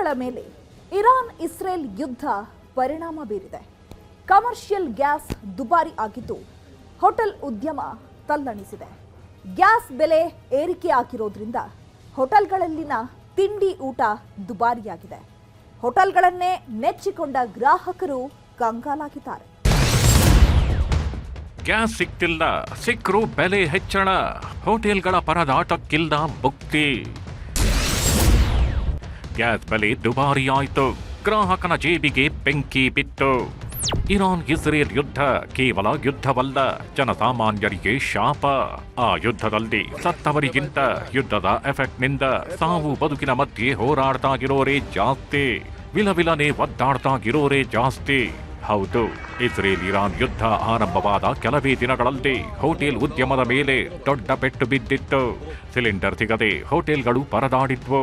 ಹೋಟೆಲ್ಗಳ ಮೇಲೆ Iran Israel ಯುದ್ಧ ಪರಿಣಾಮ ಬೀರಿದೆ. ಕಮರ್ಷಿಯಲ್ ಗ್ಯಾಸ್ ದುಬಾರಿ ಆಗಿದ್ದು ಹೋಟೆಲ್ ಉದ್ಯಮ ತಲ್ಲಣಿಸಿದೆ. ಗ್ಯಾಸ್ ಬೆಲೆ ಏರಿಕೆ ಆಗಿರೋದ್ರಿಂದ ಹೋಟೆಲ್ಗಳಲ್ಲಿನ ತಿಂಡಿ ಊಟ ದುಬಾರಿಯಾಗಿದೆ. ಹೋಟೆಲ್ಗಳನ್ನೇ ನೆಚ್ಚಿಕೊಂಡ ಗ್ರಾಹಕರು ಕಂಗಾಲಾಗಿದ್ದಾರೆ. ಗ್ಯಾಸ್ ಸಿಕ್ತಿಲ್ಲ, ಸಿಕ್ಕರೂ ಬೆಲೆ ಹೆಚ್ಚಳ, ಹೋಟೆಲ್ಗಳ ಪರದಾಟಕ್ಕಿಲ್ಲ ಮುಕ್ತಿ. ಗ್ಯಾಸ್ ಬೆಲೆ ದುಬಾರಿಯಾಯಿತು, ಗ್ರಾಹಕನ ಜೇಬಿಗೆ ಬೆಂಕಿ ಬಿತ್ತು. ಇರಾನ್ ಇಸ್ರೇಲ್ ಯುದ್ಧ ಕೇವಲ ಯುದ್ಧವಲ್ಲ, ಜನಸಾಮಾನ್ಯರಿಗೆ ಶಾಪ. ಆ ಯುದ್ಧದಲ್ಲಿ ಸತ್ತವರಿಗಿಂತ ಯುದ್ಧದ ಎಫೆಕ್ಟ್ನಿಂದ ಸಾವು ಬದುಕಿನ ಮಧ್ಯೆ ಹೋರಾಡ್ತಾಗಿರೋರೇ ಜಾಸ್ತಿ, ವಿಲವಿಲನೆ ಒದ್ದಾಡ್ತಾಗಿರೋರೇ ಜಾಸ್ತಿ. ಹೌದು, ಇಸ್ರೇಲ್ ಇರಾನ್ ಯುದ್ಧ ಆರಂಭವಾದ ಕೆಲವೇ ದಿನಗಳಲ್ಲಿ ಹೋಟೆಲ್ ಉದ್ಯಮದ ಮೇಲೆ ದೊಡ್ಡ ಪೆಟ್ಟು ಬಿದ್ದಿತ್ತು. ಸಿಲಿಂಡರ್ ಸಿಗದೆ ಹೋಟೆಲ್ಗಳು ಪರದಾಡಿದ್ವು.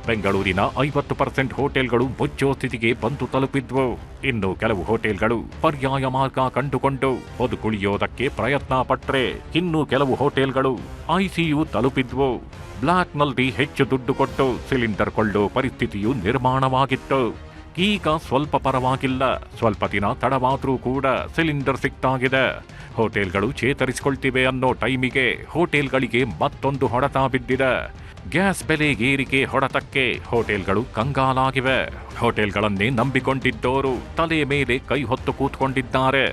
ಬೆಂಗಳೂರಿನ 50% ಹೋಟೆಲ್ಗಳು ಮುಚ್ಚೋ ಸ್ಥಿತಿಗೆ ಬಂದು ತಲುಪಿದ್ವು. ಇನ್ನು ಕೆಲವು ಹೋಟೆಲ್ಗಳು ಪರ್ಯಾಯ ಮಾರ್ಗ ಕಂಡುಕೊಂಡು ಬದುಕುಳಿಯೋದಕ್ಕೆ ಪ್ರಯತ್ನ ಪಟ್ರೆ, ಇನ್ನು ಕೆಲವು ಹೋಟೆಲ್ಗಳು ಐಸಿಯು ತಲುಪಿದ್ವು. ಬ್ಲಾಕ್ನಲ್ಲಿ ಹೆಚ್ಚು ದುಡ್ಡು ಕೊಟ್ಟು ಸಿಲಿಂಡರ್ ಕೊಳ್ಳೋ ಪರಿಸ್ಥಿತಿಯು ನಿರ್ಮಾಣವಾಗಿತ್ತು. ಈಗ ಸ್ವಲ್ಪ ಪರವಾಗಿಲ್ಲ, ಸ್ವಲ್ಪ ದಿನ ತಡವಾದ್ರೂ ಕೂಡ ಸಿಲಿಂಡರ್ ಸಿಕ್ತಾಗಿದೆ. ಹೋಟೆಲ್ಗಳು ಚೇತರಿಸಿಕೊಳ್ತಿವೆ ಅನ್ನೋ ಟೈಮಿಗೆ ಹೋಟೆಲ್ಗಳಿಗೆ ಮತ್ತೊಂದು ಹೊಡೆತ ಬಿದ್ದಿದೆ. ಗ್ಯಾಸ್ ಬೆಲೆ ಏರಿಕೆ ಹೊಡೆತಕ್ಕೆ ಹೋಟೆಲ್ಗಳು ಕಂಗಾಲಾಗಿವೆ. ಹೋಟೆಲ್ಗಳನ್ನೇ ನಂಬಿಕೊಂಡಿದ್ದವರು ತಲೆ ಮೇಲೆ ಕೈ ಹೊತ್ತು ಕೂತ್ಕೊಂಡಿದ್ದಾರೆ.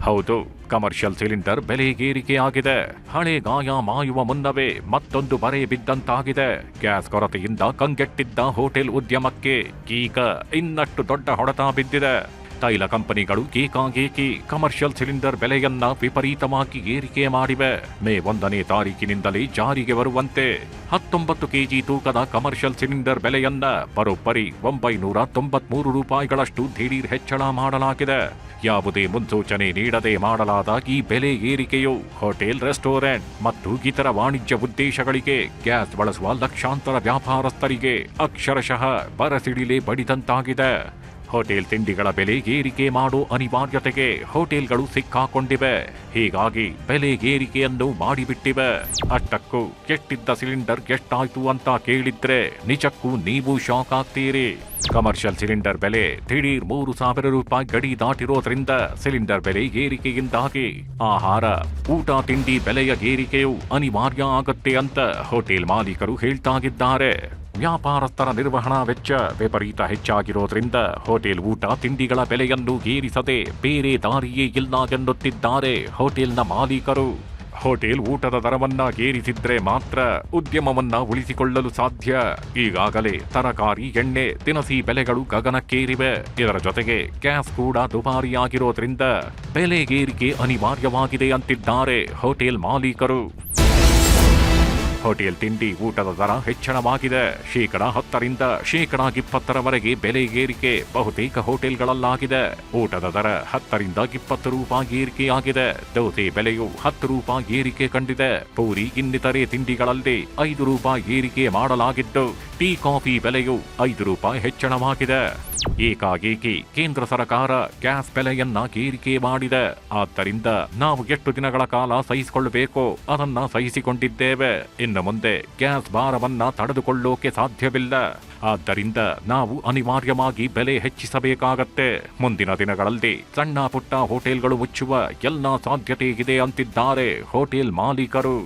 ಹೌದು, ಕಮರ್ಷಿಯಲ್ ಸಿಲಿಂಡರ್ ಬೆಲೆ ಏರಿಕೆಯಾಗಿದೆ. ಹಳೆ ಗಾಯ ಮಾಯುವ ಮುನ್ನವೇ ಮತ್ತೊಂದು ಬರೆ ಬಿದ್ದಂತಾಗಿದೆ. ಗ್ಯಾಸ್ ಕೊರತೆಯಿಂದ ಕಂಗೆಟ್ಟಿದ್ದ ಹೋಟೆಲ್ ಉದ್ಯಮಕ್ಕೆ ಈಗ ಇನ್ನಷ್ಟು ದೊಡ್ಡ ಹೊಡೆತ ಬಿದ್ದಿದೆ. ತೈಲ ಕಂಪನಿಗಳು ಏಕಾಏಕಿ ಕಮರ್ಷಿಯಲ್ ಸಿಲಿಂಡರ್ ಬೆಲೆಯನ್ನ ವಿಪರೀತವಾಗಿ ಏರಿಕೆ ಮಾಡಿವೆ. ಮೇ 1ನೇ ತಾರೀಕಿನಿಂದಲೇ ಜಾರಿಗೆ ಬರುವಂತೆ 19 ಕೆಜಿ ತೂಕದ ಕಮರ್ಷಿಯಲ್ ಸಿಲಿಂಡರ್ ಬೆಲೆಯನ್ನ ಬರೋಬ್ಬರಿ 993 ರೂಪಾಯಿಗಳಷ್ಟು ದಿಢೀರ್ ಹೆಚ್ಚಳ ಮಾಡಲಾಗಿದೆ. ಯಾವುದೇ ಮುನ್ಸೂಚನೆ ನೀಡದೆ ಮಾಡಲಾದ ಈ ಬೆಲೆ ಏರಿಕೆಯು ಹೋಟೆಲ್, ರೆಸ್ಟೋರೆಂಟ್ ಮತ್ತು ಇತರ ವಾಣಿಜ್ಯ ಉದ್ದೇಶಗಳಿಗೆ ಗ್ಯಾಸ್ ಬಳಸುವ ಲಕ್ಷಾಂತರ ವ್ಯಾಪಾರಸ್ಥರಿಗೆ ಅಕ್ಷರಶಃ ಬರಸಿಡಿಲೆ ಬಡಿದಂತಾಗಿದೆ. ಹೋಟೆಲ್ ತಿಂಡಿಗಳ ಬೆಲೆ ಏರಿಕೆ ಮಾಡೋ ಅನಿವಾರ್ಯತೆಗೆ ಹೋಟೆಲ್ಗಳು ಸಿಕ್ಕಾಕೊಂಡಿವೆ. ಹೀಗಾಗಿ ಬೆಲೆ ಏರಿಕೆಯನ್ನು ಮಾಡಿಬಿಟ್ಟಿವೆ. ಅಷ್ಟಕ್ಕೂ ಕೆಟ್ಟಿದ್ದ ಸಿಲಿಂಡರ್ ಎಷ್ಟಾಯ್ತು ಅಂತ ಕೇಳಿದ್ರೆ ನಿಜಕ್ಕೂ ನೀವು ಶಾಕ್ ಆಗ್ತೀರಿ. ಕಮರ್ಷಿಯಲ್ ಸಿಲಿಂಡರ್ ಬೆಲೆ ದಿಢೀರ್ 3,000 ರೂಪಾಯಿ ಗಡಿ ದಾಟಿರೋದ್ರಿಂದ ಸಿಲಿಂಡರ್ ಬೆಲೆ ಏರಿಕೆಯಿಂದಾಗಿ ಆಹಾರ, ಊಟ, ತಿಂಡಿ ಬೆಲೆಯ ಏರಿಕೆಯು ಅನಿವಾರ್ಯ ಆಗುತ್ತೆ ಅಂತ ಹೋಟೆಲ್ ಮಾಲೀಕರು ಹೇಳ್ತಾಗಿದ್ದಾರೆ. ವ್ಯಾಪಾರಸ್ಥರ ನಿರ್ವಹಣಾ ವೆಚ್ಚ ವಿಪರೀತ ಹೆಚ್ಚಾಗಿರೋದ್ರಿಂದ ಹೋಟೆಲ್ ಊಟ ತಿಂಡಿಗಳ ಬೆಲೆಯನ್ನು ಏರಿಸದೆ ಬೇರೆ ದಾರಿಯೇ ಇಲ್ಲ ಎನ್ನುತ್ತಿದ್ದಾರೆ ಹೋಟೆಲ್ನ ಮಾಲೀಕರು. ಹೋಟೆಲ್ ಊಟದ ದರವನ್ನ ಏರಿಸಿದ್ರೆ ಮಾತ್ರ ಉದ್ಯಮವನ್ನ ಉಳಿಸಿಕೊಳ್ಳಲು ಸಾಧ್ಯ. ಈಗಾಗಲೇ ತರಕಾರಿ, ಎಣ್ಣೆ, ದಿನಸಿ ಬೆಲೆಗಳು ಗಗನಕ್ಕೇರಿವೆ. ಇದರ ಜೊತೆಗೆ ಗ್ಯಾಸ್ ಕೂಡ ದುಬಾರಿಯಾಗಿರೋದ್ರಿಂದ ಬೆಲೆ ಏರಿಕೆ ಅನಿವಾರ್ಯವಾಗಿದೆ ಅಂತಿದ್ದಾರೆ ಹೋಟೆಲ್ ಮಾಲೀಕರು. ಹೋಟೆಲ್ ತಿಂಡಿ ಊಟದ ದರ ಹೆಚ್ಚಳವಾಗಿದೆ. 10% 20% ಬೆಲೆ ಏರಿಕೆ ಬಹುತೇಕ ಹೋಟೆಲ್ಗಳಲ್ಲಾಗಿದೆ. ಊಟದ ದರ 10 ರಿಂದ 20 ರೂಪಾಯಿ ಏರಿಕೆಯಾಗಿದೆ. ದೋಸೆ ಬೆಲೆಯು 10 ರೂಪಾಯಿ ಏರಿಕೆ ಕಂಡಿದೆ. ಪೂರಿ ಇನ್ನಿತರೆ ತಿಂಡಿಗಳಲ್ಲಿ 5 ರೂಪಾಯಿ ಏರಿಕೆ ಮಾಡಲಾಗಿದ್ದು, ಟೀ, ಕಾಫಿ ಬೆಲೆಯು 5 ರೂಪಾಯಿ ಹೆಚ್ಚಳವಾಗಿದೆ. ಏಕಾಏಕಿ ಕೇಂದ್ರ ಸರ್ಕಾರ ಗ್ಯಾಸ್ ಬೆಲೆಯನ್ನ ಏರಿಕೆ ಮಾಡಿದೆ. ಆದ್ದರಿಂದ ನಾವು ಎಷ್ಟು ದಿನಗಳ ಕಾಲ ಸಹಿಸಿಕೊಳ್ಳಬೇಕೋ ಅದನ್ನ ಸಹಿಸಿಕೊಂಡಿದ್ದೇವೆ. ಇನ್ನು ಮುಂದೆ ಗ್ಯಾಸ್ ಭಾರವನ್ನ ತಡೆದುಕೊಳ್ಳೋಕೆ ಸಾಧ್ಯವಿಲ್ಲ. ಆದ್ದರಿಂದ ನಾವು ಅನಿವಾರ್ಯವಾಗಿ ಬೆಲೆ ಹೆಚ್ಚಿಸಬೇಕಾಗತ್ತೆ. ಮುಂದಿನ ದಿನಗಳಲ್ಲಿ ಸಣ್ಣ ಪುಟ್ಟ ಹೋಟೆಲ್ಗಳು ಮುಚ್ಚುವ ಎಲ್ಲ ಸಾಧ್ಯತೆ ಇದೆ ಅಂತಿದ್ದಾರೆ ಹೋಟೆಲ್ ಮಾಲೀಕರು.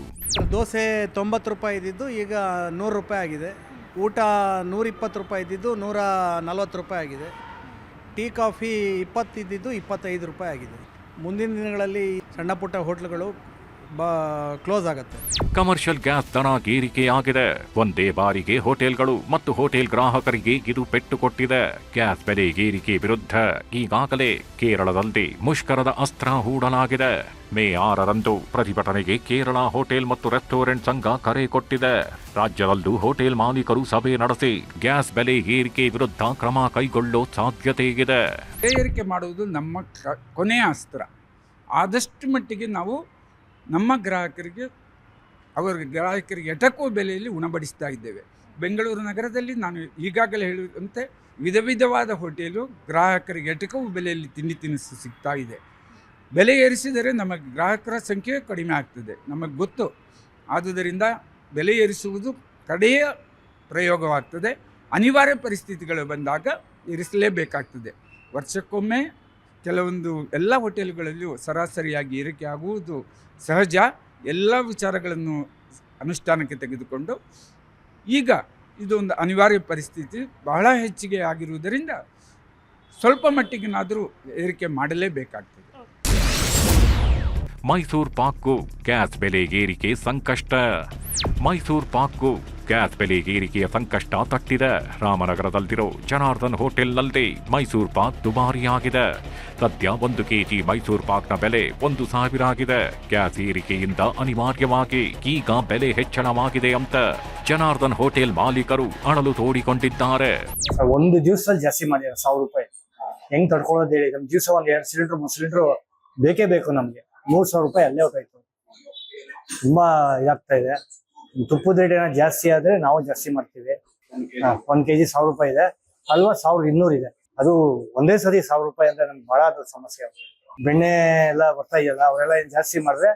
ದೋಸೆ 90 ರೂಪಾಯಿ ಇದ್ದಿದ್ದು ಈಗ 100 ರೂಪಾಯಿ ಆಗಿದೆ. ಊಟ 120 ರೂಪಾಯಿ ಇದ್ದಿದ್ದು 140 ರೂಪಾಯಿ ಆಗಿದೆ. ಟೀ, ಕಾಫಿ 20 ಇದ್ದಿದ್ದು 25 ರೂಪಾಯಿ ಆಗಿದೆ. ಮುಂದಿನ ದಿನಗಳಲ್ಲಿ ಸಣ್ಣ ಪುಟ್ಟ ಹೋಟ್ಲುಗಳು ಕ್ಲೋಸ್ ಆಗುತ್ತೆ. ಕಮರ್ಷಿಯಲ್ ಗ್ಯಾಸ್ ದರ ಏರಿಕೆಯಾಗಿದೆ. ಒಂದೇ ಬಾರಿಗೆ ಹೋಟೆಲ್ಗಳು ಮತ್ತು ಹೋಟೆಲ್ ಗ್ರಾಹಕರಿಗೆ ಇದು ಪೆಟ್ಟು ಕೊಟ್ಟಿದೆ. ಗ್ಯಾಸ್ ಬೆಲೆ ಏರಿಕೆ ವಿರುದ್ಧ ಈಗಾಗಲೇ ಕೇರಳದಲ್ಲಿ ಮುಷ್ಕರದ ಅಸ್ತ್ರ ಹೂಡಲಾಗಿದೆ. ಮೇ 6ರಂದು ಪ್ರತಿಭಟನೆಗೆ ಕೇರಳ ಹೋಟೆಲ್ ಮತ್ತು ರೆಸ್ಟೋರೆಂಟ್ ಸಂಘ ಕರೆ ಕೊಟ್ಟಿದೆ. ರಾಜ್ಯದಲ್ಲೂ ಹೋಟೆಲ್ ಮಾಲೀಕರು ಸಭೆ ನಡೆಸಿ ಗ್ಯಾಸ್ ಬೆಲೆ ಏರಿಕೆ ವಿರುದ್ಧ ಕ್ರಮ ಕೈಗೊಳ್ಳೋ ಸಾಧ್ಯತೆ ಇದೆ. ಏರಿಕೆ ಮಾಡುವುದು ನಮ್ಮ ಕೊನೆಯ ಅಸ್ತ್ರ. ಆದಷ್ಟು ಮಟ್ಟಿಗೆ ನಾವು ನಮ್ಮ ಗ್ರಾಹಕರಿಗೆ ಎಟಕುವ ಬೆಲೆಯಲ್ಲಿ ಉಣಬಡಿಸ್ತಾ ಇದ್ದೇವೆ. ಬೆಂಗಳೂರು ನಗರದಲ್ಲಿ ನಾನು ಈಗಾಗಲೇ ಹೇಳುವಂತೆ ವಿಧವಾದ ಹೋಟೆಲು ಗ್ರಾಹಕರಿಗೆ ಎಟಕುವ ಬೆಲೆಯಲ್ಲಿ ತಿಂಡಿ ತಿನಿಸು ಸಿಗ್ತಾ ಇದೆ. ಬೆಲೆ ಏರಿಸಿದರೆ ನಮ್ಮ ಗ್ರಾಹಕರ ಸಂಖ್ಯೆ ಕಡಿಮೆ ಆಗ್ತದೆ, ನಮಗೆ ಗೊತ್ತು. ಆದುದರಿಂದ ಬೆಲೆ ಏರಿಸುವುದು ಕಡೆಯ ಪ್ರಯೋಗವಾಗ್ತದೆ. ಅನಿವಾರ್ಯ ಪರಿಸ್ಥಿತಿಗಳು ಬಂದಾಗ ಇರಿಸಲೇಬೇಕಾಗ್ತದೆ. ವರ್ಷಕ್ಕೊಮ್ಮೆ ಕೆಲವೊಂದು ಎಲ್ಲ ಹೋಟೆಲ್ಗಳಲ್ಲಿಯೂ ಸರಾಸರಿಯಾಗಿ ಏರಿಕೆ ಆಗುವುದು ಸಹಜ. ಎಲ್ಲ ವಿಚಾರಗಳನ್ನು ಅನುಷ್ಠಾನಕ್ಕೆ ತೆಗೆದುಕೊಂಡು ಈಗ ಇದೊಂದು ಅನಿವಾರ್ಯ ಪರಿಸ್ಥಿತಿ ಬಹಳ ಹೆಚ್ಚಿಗೆ ಆಗಿರುವುದರಿಂದ ಸ್ವಲ್ಪ ಮಟ್ಟಿಗಿನಾದರೂ ಏರಿಕೆ ಮಾಡಲೇಬೇಕಾಗ್ತದೆ. ಮೈಸೂರು ಪಾಕ್ಗೂ ಗ್ಯಾಸ್ ಬೆಲೆ ಏರಿಕೆ ಸಂಕಷ್ಟ. ಮೈಸೂರು ಪಾಕ್ಗೂ ಗ್ಯಾಸ್ ಬೆಲೆ ಏರಿಕೆಯ ಸಂಕಷ್ಟ ತಟ್ಟಿದೆ. ರಾಮನಗರದಲ್ಲಿರೋ ಜನಾರ್ದನ್ ಹೋಟೆಲ್ನಲ್ಲಿ ಮೈಸೂರು ಪಾಕ್ ದುಬಾರಿಯಾಗಿದೆ. ಸದ್ಯ 1 ಕೆಜಿ ಮೈಸೂರು ಪಾಕ್ನ ಬೆಲೆ 1,000 ಆಗಿದೆ. ಗ್ಯಾಸ್ ಏರಿಕೆಯಿಂದ ಅನಿವಾರ್ಯವಾಗಿ ಈಗ ಬೆಲೆ ಹೆಚ್ಚಳವಾಗಿದೆ ಅಂತ ಜನಾರ್ದನ್ ಹೋಟೆಲ್ ಮಾಲೀಕರು ಅಳಲು ತೋಡಿಕೊಂಡಿದ್ದಾರೆ. ಒಂದು ದಿವಸದಲ್ಲಿ ಜಾಸ್ತಿ ಮಾಡಿದ್ದಾರೆ 1,000 ರೂಪಾಯಿ. ಹೆಂಗ್ ತಡ್ಕೊಳ್ಳೋದು ಹೇಳಿ? ನಮ್ ದಿವಸ 2 ಸಿಲಿಂಡರ್ 3 ಸಿಲಿಂಡರ್ ಬೇಕೇ ಬೇಕು ನಮ್ಗೆ. 3,000 ರೂಪಾಯಿ ಅಲ್ಲೇ ಹೊರಟಾಯ್ತು. ತುಂಬಾ ಇದಾಗ್ತಾ ಇದೆ. ತುಪ್ಪದ ರೇಟ್ ಏನೋ ಜಾಸ್ತಿ ಆದ್ರೆ ನಾವು ಜಾಸ್ತಿ ಮಾಡ್ತೀವಿ. 1 ಕೆಜಿ 1,000 ರೂಪಾಯಿ ಇದೆ, ಅಲ್ವಾ 1,200 ಇದೆ. ಅದು ಒಂದೇ ಸರಿ 1,000 ರೂಪಾಯಿ ಅಂದ್ರೆ ನಮ್ಗೆ ಬಹಳ ದೊಡ್ಡ ಸಮಸ್ಯೆ ಆಗುತ್ತೆ. ಬೆಣ್ಣೆ ಎಲ್ಲ ಬರ್ತಾ ಇದೆಯಲ್ಲ, ಅವರೆಲ್ಲ ಜಾಸ್ತಿ ಮಾಡಿದ್ರೆ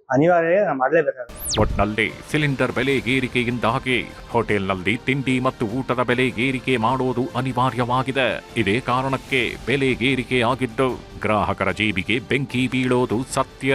ಅನಿವಾರ್ಯ ನಾವು ಮಾಡಲೇಬೇಕಾಗುತ್ತೆ. ಒಟ್ನಲ್ಲಿ ಸಿಲಿಂಡರ್ ಬೆಲೆ ಏರಿಕೆಯಿಂದಾಗಿ ಹೋಟೆಲ್ನಲ್ಲಿ ತಿಂಡಿ ಮತ್ತು ಊಟದ ಬೆಲೆ ಏರಿಕೆ ಮಾಡೋದು ಅನಿವಾರ್ಯವಾಗಿದೆ. ಇದೇ ಕಾರಣಕ್ಕೆ ಬೆಲೆ ಏರಿಕೆ ಆಗಿದ್ದು ಗ್ರಾಹಕರ ಜೇಬಿಗೆ ಬೆಂಕಿ ಬೀಳೋದು ಸತ್ಯ.